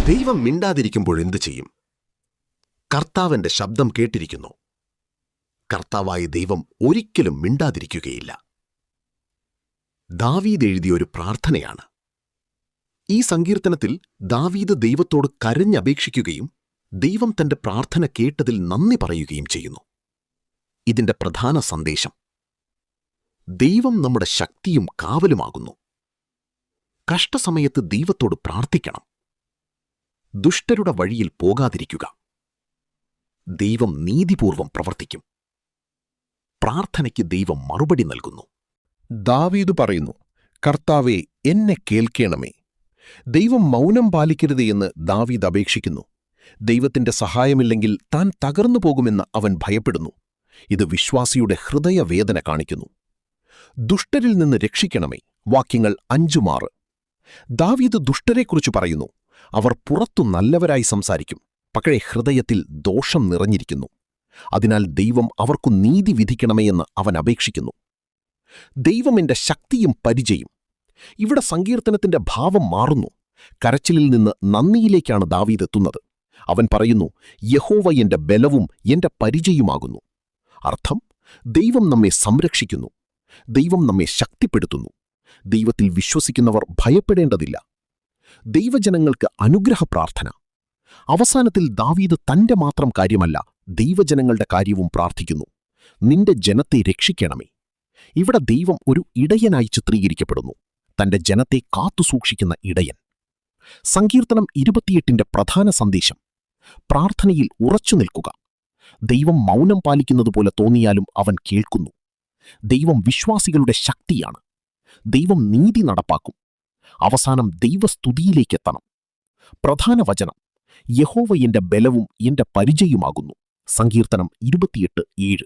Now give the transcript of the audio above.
ദൈവം മിണ്ടാതിരിക്കുമ്പോൾ എന്തു ചെയ്യും? കർത്താവിന്റെ ശബ്ദം കേട്ടിരിക്കുന്നു. കർത്താവായ ദൈവം ഒരിക്കലും മിണ്ടാതിരിക്കുകയില്ല. ദാവീദ് എഴുതിയ ഒരു പ്രാർത്ഥനയാണ്. ഈ സങ്കീർത്തനത്തിൽ ദാവീദ് ദൈവത്തോട് കരഞ്ഞപേക്ഷിക്കുകയും ദൈവം തന്റെ പ്രാർത്ഥന കേട്ടതിൽ നന്ദി പറയുകയും ചെയ്യുന്നു. ഇതിന്റെ പ്രധാന സന്ദേശം: ദൈവം നമ്മുടെ ശക്തിയും കാവലുമാകുന്നു. കഷ്ടസമയത്ത് ദൈവത്തോട് പ്രാർത്ഥിക്കണം. ദുഷ്ടരുടെ വഴിയിൽ പോകാതിരിക്കുക. ദൈവം നീതിപൂർവം പ്രവർത്തിക്കും. പ്രാർത്ഥനയ്ക്ക് ദൈവം മറുപടി നൽകുന്നു. ദാവീദ് പറയുന്നു, കർത്താവേ, എന്നെ കേൾക്കേണമേ. ദൈവം മൗനം പാലിക്കരുത് എന്ന് ദാവീദ് അപേക്ഷിക്കുന്നു. ദൈവത്തിന്റെ സഹായമില്ലെങ്കിൽ താൻ തകർന്നു പോകുമെന്ന് അവൻ ഭയപ്പെടുന്നു. ഇത് വിശ്വാസിയുടെ ഹൃദയവേദന കാണിക്കുന്നു. ദുഷ്ടരിൽ നിന്ന് രക്ഷിക്കണമേ. വാക്യങ്ങൾ 5-6. ദാവീദ് ദുഷ്ടരെക്കുറിച്ച് പറയുന്നു. അവർ പുറത്തു നല്ലവരായി സംസാരിക്കും, പക്ഷേ ഹൃദയത്തിൽ ദോഷം നിറഞ്ഞിരിക്കുന്നു. അതിനാൽ ദൈവം അവർക്കു നീതി വിധിക്കണമേ എന്ന് അവൻ അപേക്ഷിക്കുന്നു. ദൈവം എന്റെ ശക്തിയും പരിചയും. ഇവിടെ സങ്കീർത്തനത്തിന്റെ ഭാവം മാറുന്നു. കരച്ചിലിൽ നിന്ന് നന്ദിയിലേക്കാണ് ദാവീദ് എത്തുന്നത്. അവൻ പറയുന്നു, യഹോവ എന്റെ ബലവും എന്റെ പരിചയുമാകുന്നു. അർത്ഥം: ദൈവം നമ്മെ സംരക്ഷിക്കുന്നു. ദൈവം നമ്മെ ശക്തിപ്പെടുത്തുന്നു. ദൈവത്തിൽ വിശ്വസിക്കുന്നവർ ഭയപ്പെടേണ്ടതില്ല. ദൈവജനങ്ങൾക്ക് അനുഗ്രഹ പ്രാർത്ഥന. അവസാനത്തിൽ ദാവീദ് തന്റെ മാത്രം കാര്യമല്ല, ദൈവജനങ്ങളുടെ കാര്യവും പ്രാർത്ഥിക്കുന്നു. നിന്റെ ജനത്തെ രക്ഷിക്കണമേ. ഇവിടെ ദൈവം ഒരു ഇടയനായി ചിത്രീകരിക്കപ്പെടുന്നു. തന്റെ ജനത്തെ കാത്തുസൂക്ഷിക്കുന്ന ഇടയൻ. സങ്കീർത്തനം 28ന്റെ പ്രധാന സന്ദേശം: പ്രാർത്ഥനയിൽ ഉറച്ചു നിൽക്കുക. ദൈവം മൗനം പാലിക്കുന്നതുപോലെ തോന്നിയാലും അവൻ കേൾക്കുന്നു. ദൈവം വിശ്വാസികളുടെ ശക്തിയാണ്. ദൈവം നീതി നടപ്പാക്കും. അവസാനം ദൈവസ്തുതിയിലേക്കെത്തണം. പ്രധാന വചനം: യഹോവ എന്റെ ബലവും എന്റെ പരിചയുമാകുന്നു. സങ്കീർത്തനം 28:7.